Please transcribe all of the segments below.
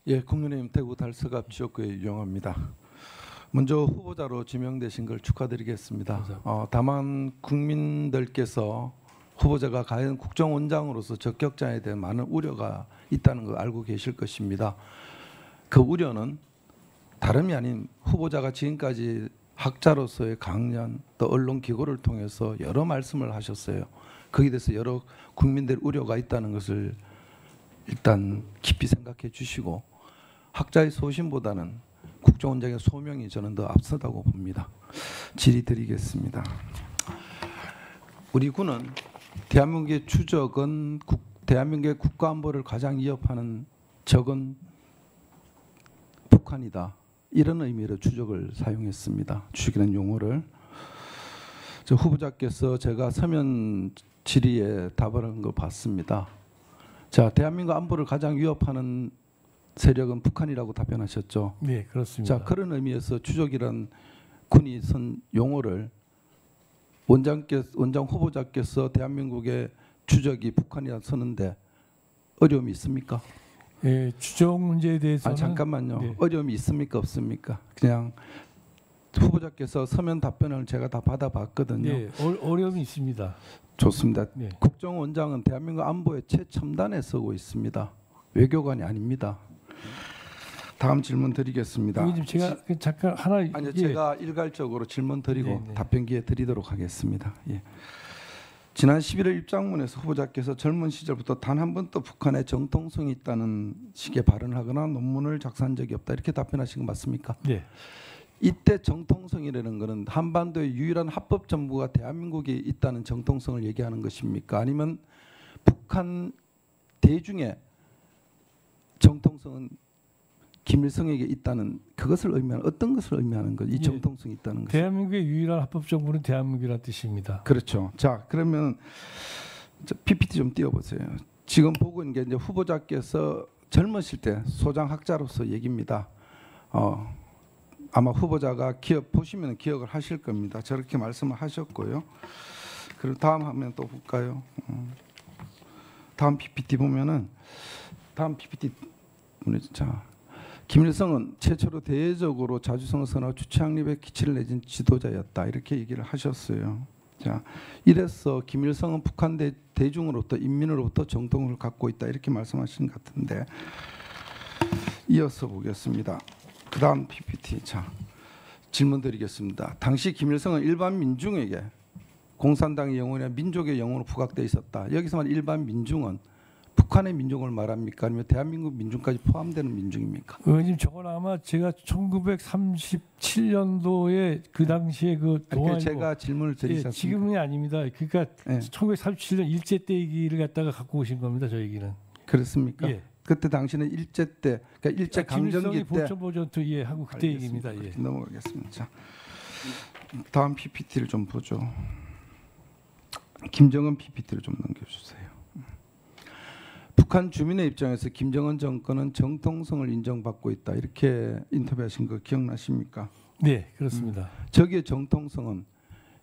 예, 국민의힘 대구 달서갑 지역구의 유영합니다. 먼저 후보자로 지명되신 걸 축하드리겠습니다. 다만 국민들께서 후보자가 과연 국정원장으로서 적격자에 대한 많은 우려가 있다는 걸 알고 계실 것입니다. 그 우려는 다름이 아닌 후보자가 지금까지 학자로서의 강연 또 언론 기고를 통해서 여러 말씀을 하셨어요. 거기에 대해서 여러 국민들 우려가 있다는 것을 일단 깊이 생각해 주시고 학자의 소신보다는 국정원장의 소명이 저는 더 앞서다고 봅니다. 질의드리겠습니다. 우리 군은 대한민국의 추적은 대한민국의 국가안보를 가장 위협하는 적은 북한이다. 이런 의미로 추적을 사용했습니다. 추적이라는 용어를. 저 후보자께서 제가 서면 질의에 답을 한 거 봤습니다. 자, 대한민국 안보를 가장 위협하는 세력은 북한이라고 답변하셨죠. 네, 그렇습니다. 자, 그런 의미에서 추적이란 군이 쓴 용어를 원장 후보자께서 대한민국의 추적이 북한이라 쓰는데 어려움이 있습니까? 예, 추적 문제에 대해서는 잠깐만요. 네. 어려움이 있습니까? 없습니까? 그냥 후보자께서 서면 답변을 제가 다 받아봤거든요. 네, 어려움이 있습니다. 좋습니다. 네. 국정원장은 대한민국 안보의 최첨단에 서고 있습니다. 외교관이 아닙니다. 다음 질문 드리겠습니다. 의원님, 제가 잠깐 하나 아니요, 제가 일괄적으로 질문 드리고 네네. 답변 기회 드리도록 하겠습니다. 예. 지난 11월 입장문에서 후보자께서 젊은 시절부터 단 한 번도 북한의 정통성이 있다는 식의 발언을 하거나 논문을 작성한 적이 없다 이렇게 답변하신 거 맞습니까? 네. 이때 정통성이라는 것은 한반도의 유일한 합법 정부가 대한민국에 있다는 정통성을 얘기하는 것입니까? 아니면 북한 대중의 정통성은 김일성에게 있다는 그것을 의미하는 어떤 것을 의미하는 것? 이 정통성이 있다는 것. 대한민국의 유일한 합법 정부는 대한민국이라는 뜻입니다. 그렇죠. 자, 그러면 PPT 좀 띄워보세요. 지금 보고 있는 게 이제 후보자께서 젊으실 때 소장학자로서 얘기입니다. 아마 후보자가 보시면 기억을 하실 겁니다. 저렇게 말씀을 하셨고요. 그리고 다음 화면 또 볼까요? 다음 PPT 보면은 다음 PPT 자. 김일성은 최초로 대외적으로 자주성을 선언하고 주체확립에 기치를 내진 지도자였다. 이렇게 얘기를 하셨어요. 자, 이래서 김일성은 북한 대중으로부터 인민으로부터 정통을 갖고 있다. 이렇게 말씀하신 것 같은데 이어서 보겠습니다. 그 다음 PPT. 자, 질문 드리겠습니다. 당시 김일성은 일반 민중에게 공산당의 영혼이나 민족의 영혼으로 부각되어 있었다. 여기서 말하는 일반 민중은 북한의 민중을 말합니까? 아니면 대한민국 민중까지 포함되는 민중입니까? 의원님, 저건 아마 제가 1937년도에 그 당시에 그 동아일보 제가 질문을 드리셨습니다. 지금이 아닙니다. 그러니까 1937년 일제 때 얘기를 갖다가 갖고 오신 겁니다. 저 얘기는. 그렇습니까? 예. 그때 당시는 일제 때, 그러니까 일제 강점기 때 보천보전투 하고 그때 얘기입니다. 예. 넘어가겠습니다. 자, 다음 PPT를 좀 보죠. 김정은 PPT를 좀 넘겨주세요. 북한 주민의 입장에서 김정은 정권은 정통성을 인정받고 있다. 이렇게 인터뷰하신 거 기억나십니까? 네, 그렇습니다. 저기의 정통성은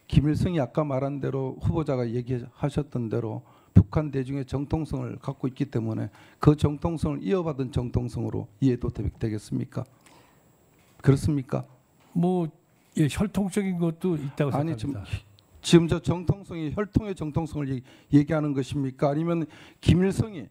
김일성이 아까 말한 대로 후보자가 얘기하셨던 대로 북한 대중의 정통성을 갖고 있기 때문에 그 정통성을 이어받은 정통성으로 이해도 되겠습니까? 그렇습니까? 뭐 혈통적인 것도 있다고 생각합니다. 아니, 지금 저 정통성이 혈통의 정통성을 얘기하는 것입니까? 아니면 김일성이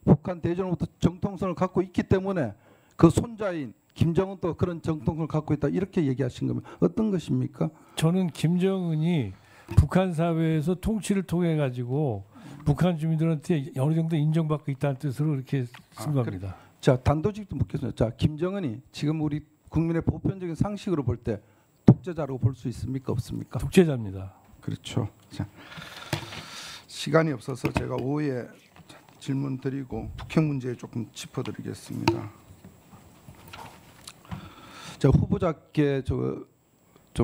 북한 대중으로부터 정통성을 갖고 있기 때문에 그 손자인 김정은도 그런 정통성을 갖고 있다 이렇게 얘기하신 거면 어떤 것입니까? 저는 김정은이 북한 사회에서 통치를 통해 가지고 북한 주민들한테 어느 정도 인정받고 있다는 뜻으로 이렇게 쓴 겁니다. 자, 단도직도 묻겠습니다. 자, 김정은이 지금 우리 국민의 보편적인 상식으로 볼 때 독재자라고 볼 수 있습니까? 없습니까? 독재자입니다. 그렇죠. 자, 시간이 없어서 제가 오후에 질문 드리고 북핵 문제 조금 짚어드리겠습니다. 자, 후보자께 좀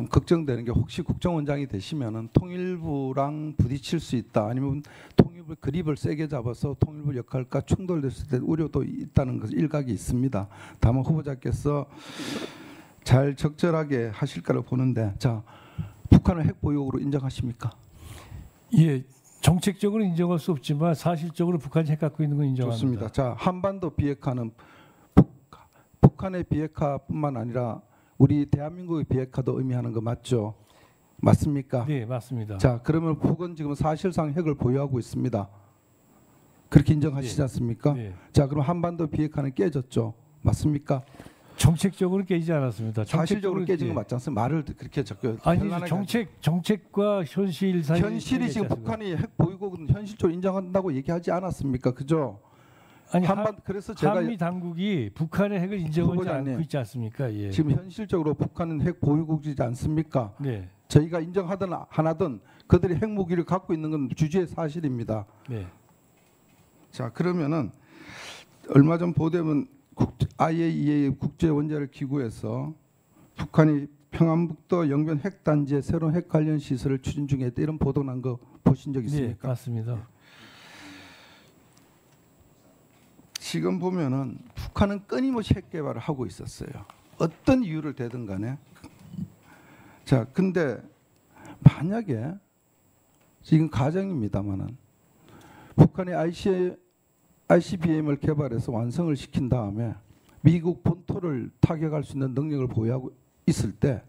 걱정되는 게 혹시 국정원장이 되시면은 통일부랑 부딪힐 수 있다. 아니면 통일부 그립을 세게 잡아서 통일부 역할과 충돌됐을 때 우려도 있다는 것 일각이 있습니다. 다만 후보자께서 잘 적절하게 하실 거라고 보는데, 자, 북한을 핵 보유국으로 인정하십니까? 예, 정책적으로 인정할 수 없지만 사실적으로 북한이 핵 갖고 있는 건 인정합니다. 좋습니다. 자, 한반도 비핵화는 북한의 비핵화뿐만 아니라 우리 대한민국의 비핵화도 의미하는 거 맞죠? 맞습니까? 네, 맞습니다. 자, 그러면 북은 지금 사실상 핵을 보유하고 있습니다. 그렇게 인정하시지 않습니까? 네. 자, 그럼 한반도 비핵화는 깨졌죠? 맞습니까? 정책적으로 깨지지 않았습니다. 사실적으로 깨진 거 예. 맞지 않습니까? 말을 그렇게 적혀. 아니 정책과 현실 사이 현실이 지금 북한이 핵 보유국은 현실적으로 인정한다고 얘기하지 않았습니까? 그죠? 아니 그래서 제가 한미 당국이 북한의 핵을 인정하지 후보자님, 않고 있지 않습니까? 예. 지금 현실적으로 북한은 핵 보유국이지 않습니까? 네. 저희가 인정하든 안 하든 그들이 핵무기를 갖고 있는 건 주지의 사실입니다. 네. 자, 그러면은 얼마 전 보도되면 IAEA 국제원자력기구에서 북한이 평안북도 영변 핵단지에 새로운 핵 관련 시설을 추진 중에 있다, 이런 보도 난 거 보신 적 네, 있습니까? 맞습니다. 지금 보면은 북한은 끊임없이 핵 개발을 하고 있었어요. 어떤 이유를 대든 간에. 자, 근데 만약에 지금 가정입니다만은 북한이 ICBM을 개발해서 완성을 시킨 다음에 미국 본토를 타격할 수 있는 능력을 보유하고 있을 때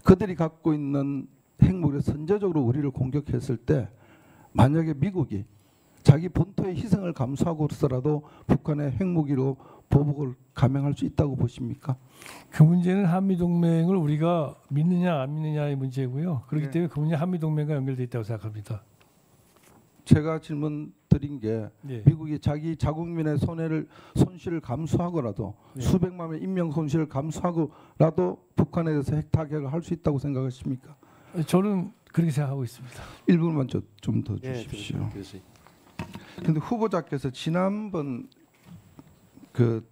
그들이 갖고 있는 핵무기를 선제적으로 우리를 공격했을 때 만약에 미국이 자기 본토의 희생을 감수하고서라도 북한의 핵무기로 보복을 감행할 수 있다고 보십니까? 그 문제는 한미 동맹을 우리가 믿느냐 안 믿느냐의 문제고요. 그렇기 네. 때문에 그 문제 한미 동맹과 연결돼 있다고 생각합니다. 제가 질문 드린 게 네. 미국이 자기 자국민의 손실을 감수하고라도 네. 수백만의 인명 손실을 감수하고라도 북한에 대해서 핵 타격을 할 수 있다고 생각하십니까? 저는 그렇게 생각하고 있습니다. 1분만 좀 더 주십시오. 네, 근데 후보자께서 지난번 그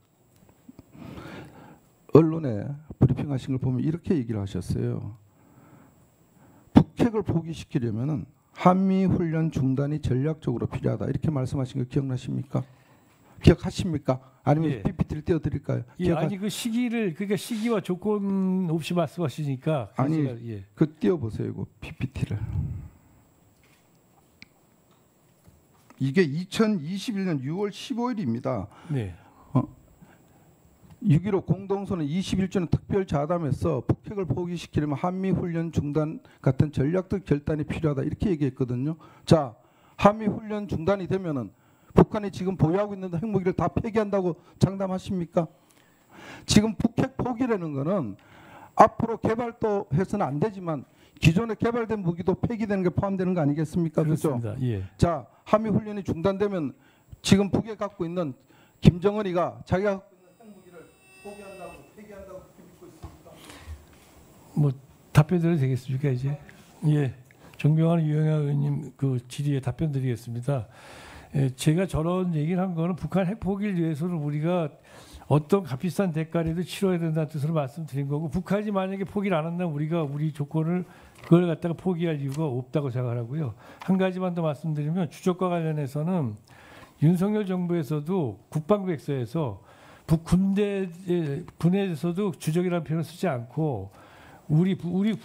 언론에 브리핑하신 걸 보면 이렇게 얘기를 하셨어요. 북핵을 포기시키려면은 한미 훈련 중단이 전략적으로 필요하다, 이렇게 말씀하신 거 기억나십니까? 기억하십니까? 아니면 예. PPT를 띄워드릴까요? 예, 아니 그 시기를 그러니까 시기와 조건 없이 말씀하시니까 아니, 제가, 예. 그 띄워보세요, 이거 PPT를. 이게 2021년 6월 15일입니다. 네. 6.15 공동선언 21주년 특별 자담에서 북핵을 포기시키려면 한미 훈련 중단 같은 전략적 결단이 필요하다, 이렇게 얘기했거든요. 자, 한미 훈련 중단이 되면은 북한이 지금 보유하고 있는 핵무기를 다 폐기한다고 장담하십니까? 지금 북핵 포기라는 거는 앞으로 개발도 해서는 안 되지만 기존에 개발된 무기도 폐기되는 게 포함되는 거 아니겠습니까? 그렇죠? 그렇습니다. 예. 자, 한미 훈련이 중단되면 지금 북에 갖고 있는 김정은이가 자기가 갖고 있는 핵무기를 포기한다고 폐기한다고 그렇게 믿고 있습니까? 뭐 답변 드려도 되겠습니까 이제? 예. 정병환 유영아 의원님 그 질의에 답변 드리겠습니다. 예, 제가 저런 얘기를 한 거는 북한 핵 포기를 위해서는 우리가 어떤 값비싼 대가라도 치러야 된다는 뜻으로 말씀드린 거고, 북한이 만약에 포기를 안 한다면 우리가 우리 조건을 그걸 갖다가 포기할 이유가 없다고 생각하고요. 한 가지만 더 말씀드리면 주적과 관련해서는 윤석열 정부에서도 국방부에서 군에서도 주적이라는 표현을 쓰지 않고 우리 군의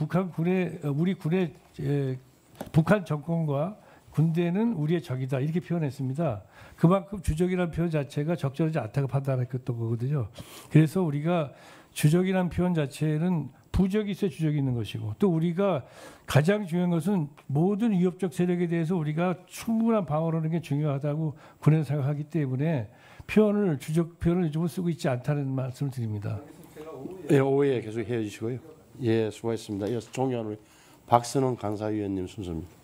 북한 정권과 군대는 우리의 적이다, 이렇게 표현했습니다. 그만큼 주적이라는 표현 자체가 적절하지 않다고 판단했던 거거든요. 그래서 우리가 주적이라는 표현 자체는 부적이 있어야 주적이 있는 것이고, 또 우리가 가장 중요한 것은 모든 위협적 세력에 대해서 우리가 충분한 방어를 하는 게 중요하다고 군에서 생각하기 때문에 주적 표현을 요즘은 쓰고 있지 않다는 말씀을 드립니다. 예, 오후에 계속 해주시고요. 예, 수고하셨습니다. 이어서 종의원을 박선원 강사위원님 순서입니다.